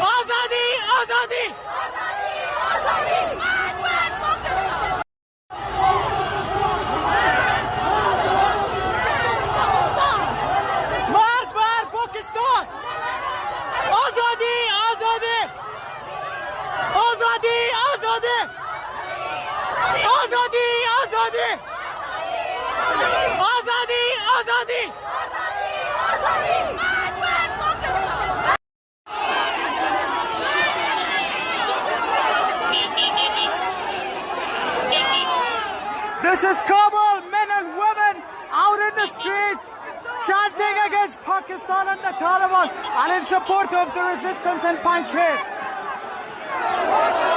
آزادی آزادی مرگ بر پاکستان آزادی آزادی آزادی آزادی آزادی آزادی آزادی آزادی This is Kabul, men and women out in the streets chanting against Pakistan and the Taliban and in support of the resistance in Panjshir.